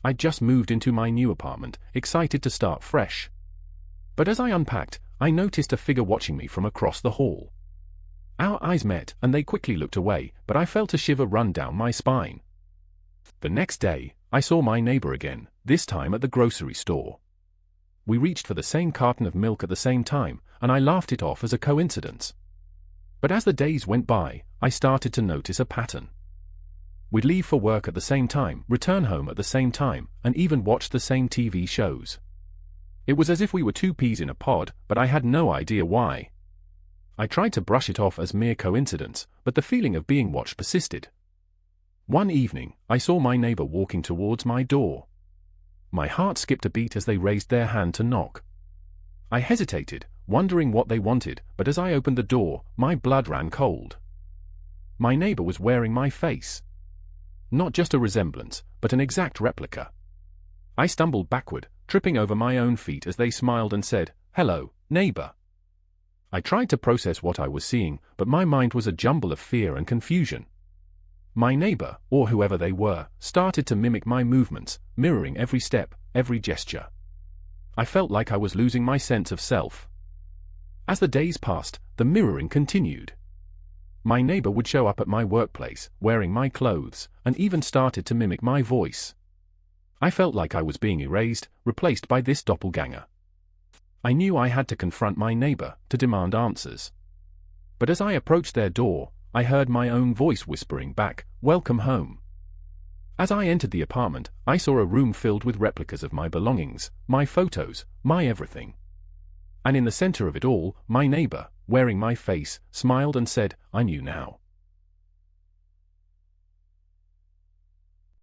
I just moved into my new apartment, excited to start fresh. But as I unpacked, I noticed a figure watching me from across the hall. Our eyes met, and they quickly looked away, but I felt a shiver run down my spine. The next day, I saw my neighbor again, this time at the grocery store. We reached for the same carton of milk at the same time, and I laughed it off as a coincidence. But as the days went by, I started to notice a pattern. We'd leave for work at the same time, return home at the same time, and even watch the same TV shows. It was as if we were two peas in a pod, but I had no idea why. I tried to brush it off as mere coincidence, but the feeling of being watched persisted. One evening, I saw my neighbor walking towards my door. My heart skipped a beat as they raised their hand to knock. I hesitated, wondering what they wanted, but as I opened the door, my blood ran cold. My neighbor was wearing my face. Not just a resemblance, but an exact replica. I stumbled backward, tripping over my own feet as they smiled and said, "Hello, neighbor." I tried to process what I was seeing, but my mind was a jumble of fear and confusion. My neighbor, or whoever they were, started to mimic my movements, mirroring every step, every gesture. I felt like I was losing my sense of self. As the days passed, the mirroring continued. My neighbor would show up at my workplace, wearing my clothes, and even started to mimic my voice. I felt like I was being erased, replaced by this doppelganger. I knew I had to confront my neighbor, to demand answers. But as I approached their door, I heard my own voice whispering back, "Welcome home." As I entered the apartment, I saw a room filled with replicas of my belongings, my photos, my everything. And in the center of it all, my neighbor, wearing my face, smiled and said, "I knew now."